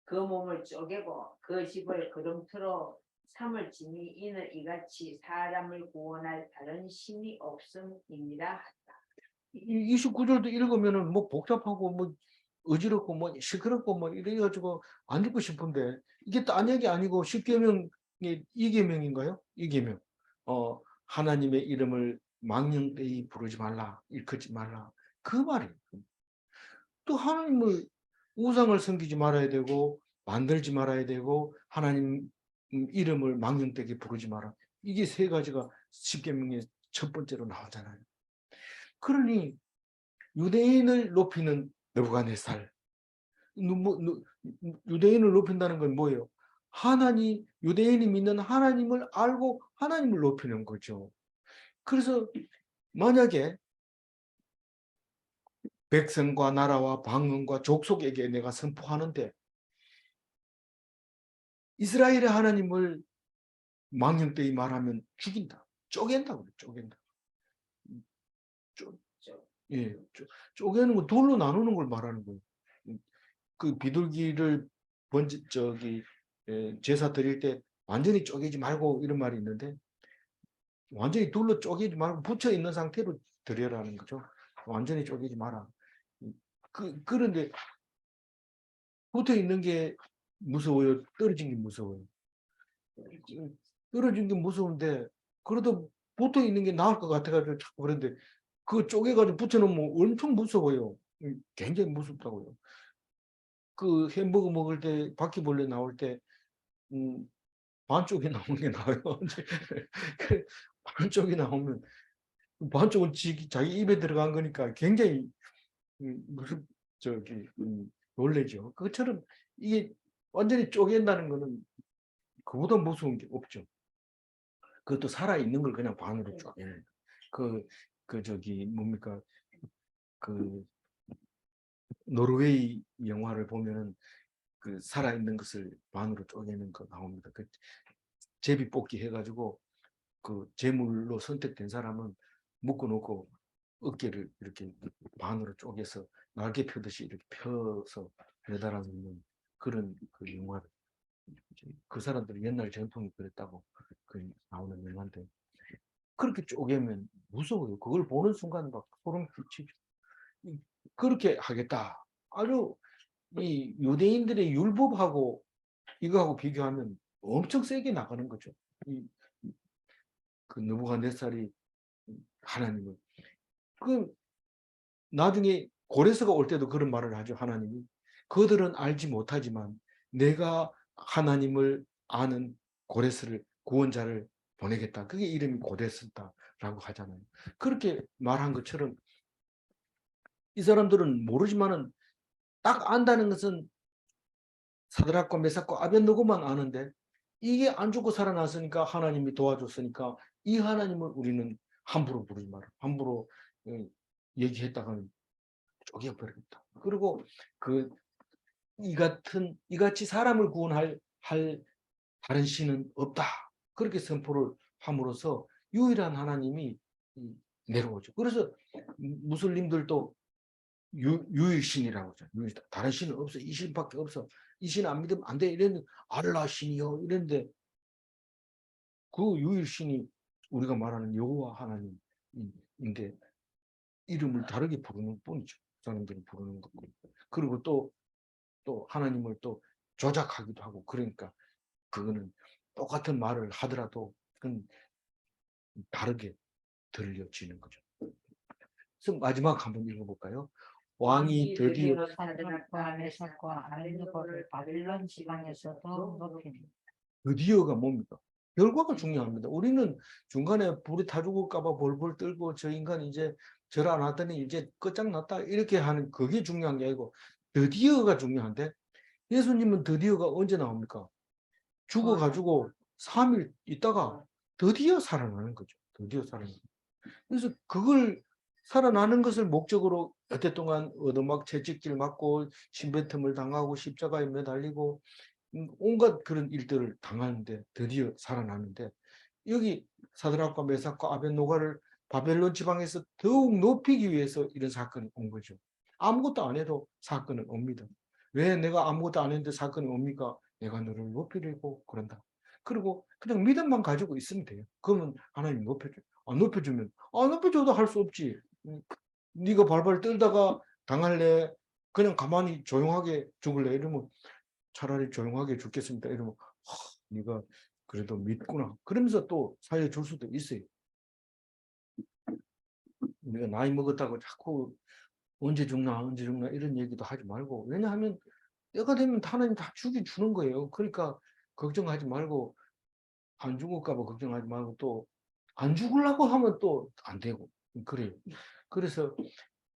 그 몸을 쪼개고 그 집을 거름투로 삼을지니 이는 이같이 사람을 구원할 다른 신이 없음이니라 하다. 29절도 읽으면은 뭐 복잡하고 뭐 어지럽고 뭐 시끄럽고 뭐 이래가지고 안 읽고 싶은데 이게 딴 얘기 아니고 10계명이 이계명인가요? 이계명. 하나님의 이름을 망령되이 부르지 말라, 일컫지 말라. 그 말이에요. 또 하나님을 우상을 섬기지 말아야 되고 만들지 말아야 되고 하나님 이름을 망령되게 부르지 마라. 이게 세 가지가 10계명의 첫 번째로 나오잖아요. 그러니 유대인을 높이는 느부갓네살. 유대인을 높인다는 건 뭐예요? 유대인이 믿는 하나님을 알고 하나님을 높이는 거죠. 그래서 만약에 백성과 나라와 방언과 족속에게 내가 선포하는데 이스라엘의 하나님을 망령되이 말하면 죽인다. 쪼갠다고 그래. 쪼갠다. 쪼, 예, 쪼개는 거 돌로 나누는 걸 말하는 거예요. 그 비둘기를 제사 드릴 때 완전히 쪼개지 말고 이런 말이 있는데 완전히 둘로 쪼개지 말고 붙여 있는 상태로 드려라는 거죠. 완전히 쪼개지 마라. 그런데 붙어 있는 게 무서워요? 떨어진 게 무서워요? 떨어진 게 무서운데 그래도 붙어 있는 게 나을 것 같아가지고 자꾸 그런데 그 쪼개가지고 붙여놓으면 엄청 무서워요. 굉장히 무섭다고요. 그 햄버거 먹을 때 바퀴벌레 나올 때 반쪽이 나오는 게 나아요. 반쪽이 나오면 반쪽은 자기 입에 들어간 거니까 굉장히 무슨 놀래죠. 그것처럼 이게 완전히 쪼갠다는 거는 그보다 무서운 게 없죠. 그것도 살아있는 걸 그냥 반으로 쪼개는 뭡니까 그 노르웨이 영화를 보면은 그 살아있는 것을 반으로 쪼개는 거 나옵니다. 그 제비 뽑기 해가지고 그 제물로 선택된 사람은 묶어놓고 어깨를 이렇게 반으로 쪼개서 날개 펴듯이 이렇게 펴서 매달아 놓는 그런 그 영화를 그 사람들이 옛날 전통이 그랬다고 그 나오는 영화인데 그렇게 쪼개면 무서워요. 그걸 보는 순간 막 소름 끼치죠. 그렇게 하겠다. 아주 이 유대인들의 율법하고 이거하고 비교하면 엄청 세게 나가는 거죠. 그 느부갓네살이 하나님을 그 나중에 고레스가 올 때도 그런 말을 하죠. 하나님이 그들은 알지 못하지만 내가 하나님을 아는 고레스를 구원자를 보내겠다. 그게 이름이 고레스다라고 하잖아요. 그렇게 말한 것처럼 이 사람들은 모르지만은 딱 안다는 것은 사드락과 메삭과 아벤노고만 아는데 이게 안 죽고 살아났으니까 하나님이 도와줬으니까 이 하나님을 우리는 함부로 부르지 마라. 함부로 얘기했다가는 쪼개버리겠다. 그리고 이같이 사람을 구원할 다른 신은 없다. 그렇게 선포를 함으로써 유일한 하나님이 내려오죠. 그래서 무슬림들도 유일신이라고 하죠. 다른 신은 없어. 이 신밖에 없어. 이 신 안 믿으면 안 돼. 이랬는데 알라 신이요. 이랬는데 그 유일신이 우리가 말하는 여호와 하나님인데 이름을 다르게 부르는 뿐이죠. 사람들이 부르는 거고. 그리고 또 하나님을 또 조작하기도 하고 그러니까 그거는 똑같은 말을 하더라도 그건 다르게 들려지는 거죠. 그래서 마지막 한번 읽어볼까요? 왕이 드디어 사드락과 메삭과 아벤노고를 바빌론 지방에서도 높이니. 드디어가 뭡니까? 결과가 중요합니다. 우리는 중간에 불이 타 죽을까 봐 벌벌 떨고 저 인간 이제 절 안 왔더니 이제 끝장났다 이렇게 하는 그게 중요한 게 아니고 드디어가 중요한데 예수님은 드디어가 언제 나옵니까? 죽어가지고 3일 있다가 드디어 살아나는 거죠. 드디어 살아나는 거죠. 그래서 그걸 살아나는 것을 목적으로 여태 동안 얻어막 채찍질 맞고 신뱉음을 당하고 십자가에 매달리고 온갖 그런 일들을 당하는데 드디어 살아나는데 여기 사드락과 메삭과 아벤노가를 바벨론 지방에서 더욱 높이기 위해서 이런 사건이 온 거죠. 아무것도 안 해도 사건은 옵니다. 왜 내가 아무것도 안 했는데 사건이 옵니까? 내가 너를 높이려고 그런다. 그리고 그냥 믿음만 가지고 있으면 돼요. 그러면 하나님 높여줘요. 안 높여주면 안 높여줘도 할 수 없지. 네가 발발 떨다가 당할래? 그냥 가만히 조용하게 죽을래? 이러면 차라리 조용하게 죽겠습니다. 이러면 네가 그래도 믿구나. 그러면서 또 살려줄 수도 있어요. 우리가 나이 먹었다고 자꾸 언제 죽나 언제 죽나 이런 얘기도 하지 말고 왜냐하면 때가 되면 하나님 다 죽여주는 거예요. 그러니까 걱정하지 말고 안 죽을까 봐 걱정하지 말고 또 안 죽으려고 하면 또 안 되고 그래요. 그래서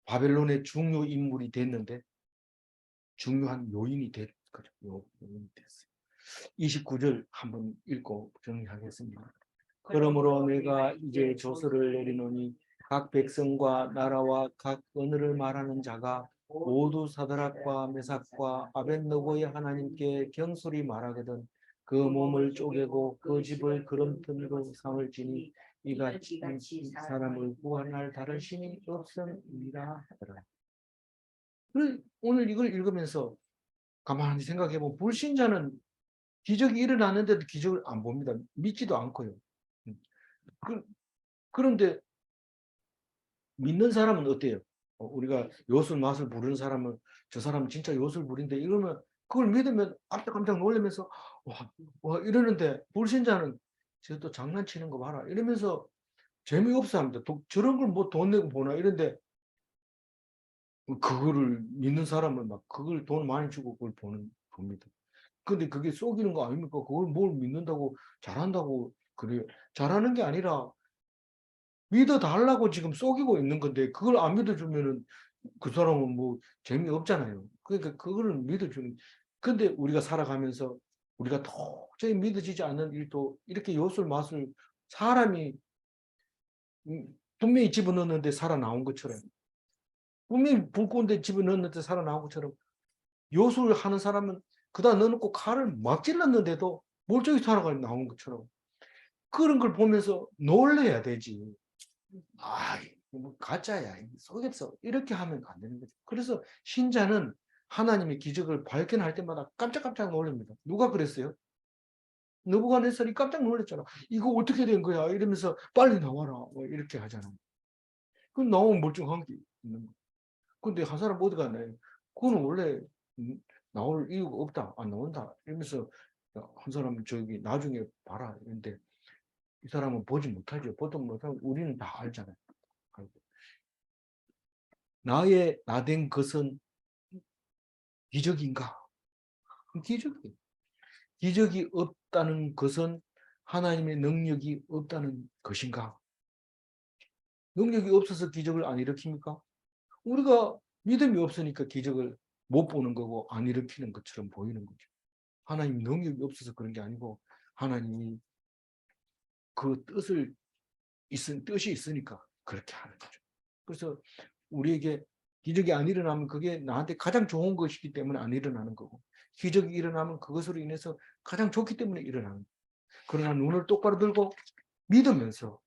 바벨론의 중요 인물이 됐는데 중요한 요인이 됐 거죠. 요인이 됐어요. 29절 한번 읽고 정리하겠습니다. 그러므로 내가 이제 조서를 내리노니 각 백성과 나라와 각 언어를 말하는 자가 모두 사드락과 메삭과 아벳느고의 하나님께 경솔히 말하거든 그 몸을 쪼개고 그 집을 그름터미로 삼을 지니 이같이 사람을 구원할 다른 신이 없음이라 하더라. 오늘 이걸 읽으면서 가만히 생각해보면 불신자는 기적이 일어났는데도 기적을 안 봅니다. 믿지도 않고요. 그, 그런데 믿는 사람은 어때요? 우리가 요술 맛을 부르는 사람은 저 사람은 진짜 요술 부린데 이러면 그걸 믿으면 깜짝깜짝 놀라면서 와 이러는데 불신자는 저 또 장난치는 거 봐라 이러면서 재미없어 합니다. 저런 걸 뭐 돈 내고 보나 이런데 그거를 믿는 사람은 막 그걸 돈 많이 주고 그걸 봅니다. 근데 그게 속이는 거 아닙니까? 그걸 뭘 믿는다고 잘한다고 그래요. 잘하는 게 아니라 믿어달라고 지금 속이고 있는 건데 그걸 안 믿어주면은 그 사람은 뭐 재미없잖아요. 그러니까 그거를 믿어주는. 근데 우리가 살아가면서 우리가 도저히 믿어지지 않는 일도 이렇게 요술 맛을 사람이 분명히 집어넣었는데 살아나온 것처럼 분명히 불 꼰대 집어넣었는데 살아나온 것처럼 요술을 하는 사람은 그다 넣어놓고 칼을 막 찔렀는데도 멀쩡히 살아가 나온 것처럼 그런 걸 보면서 놀래야 되지. 아, 뭐 가짜야. 속였어. 이렇게 하면 안 되는 거죠. 그래서 신자는 하나님의 기적을 발견할 때마다 깜짝깜짝 놀랍니다. 누가 그랬어요? 느부갓네살이 깜짝 놀랐잖아. 이거 어떻게 된 거야? 이러면서 빨리 나와라. 뭐 이렇게 하잖아. 그럼 나오면 멀쩡한 게 있는 거. 근데 한 사람 어디 갔나요? 그거는 원래 나올 이유가 없다. 안 나온다. 이러면서 한 사람 저기 나중에 봐라. 이런데 이 사람은 보지 못하죠. 보통 못하고 우리는 다 알잖아요. 나의 나된 것은 기적인가? 기적이에요. 기적이 없다는 것은 하나님의 능력이 없다는 것인가? 능력이 없어서 기적을 안 일으킵니까? 우리가 믿음이 없으니까 기적을 못 보는 거고 안 일으키는 것처럼 보이는 거죠. 하나님 능력이 없어서 그런 게 아니고 하나님이 그 뜻이 있으니까 그렇게 하는 거죠. 그래서 우리에게 기적이 안 일어나면 그게 나한테 가장 좋은 것이기 때문에 안 일어나는 거고 기적이 일어나면 그것으로 인해서 가장 좋기 때문에 일어나는 거예요. 그러나 눈을 똑바로 들고 믿으면서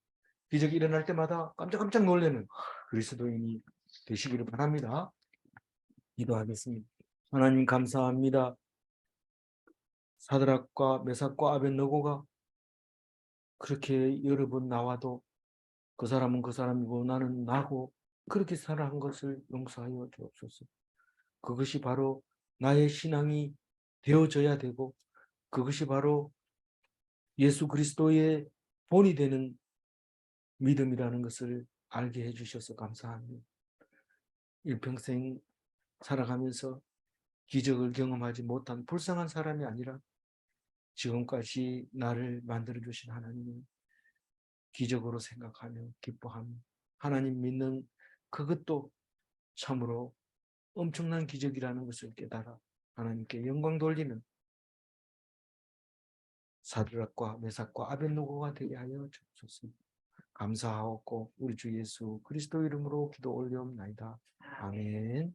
기적이 일어날 때마다 깜짝깜짝 놀라는 그리스도인이 되시기를 바랍니다. 기도하겠습니다. 하나님 감사합니다. 사드락과 메삭과 아벳느고가 그렇게 여러 번 나와도 그 사람은 그 사람이고 나는 나고 그렇게 살아간 것을 용서하여 주옵소서. 그것이 바로 나의 신앙이 되어져야 되고 그것이 바로 예수 그리스도의 본이 되는 믿음이라는 것을 알게 해주셔서 감사합니다. 일평생 살아가면서 기적을 경험하지 못한 불쌍한 사람이 아니라 지금까지 나를 만들어주신 하나님을 기적으로 생각하며 기뻐하며 하나님 믿는 그것도 참으로 엄청난 기적이라는 것을 깨달아 하나님께 영광 돌리는 사드락과 메삭과 아벳느고가 되게 하여 주옵소서. 감사하고 우리 주 예수 그리스도 이름으로 기도 올려옵나이다. 아멘.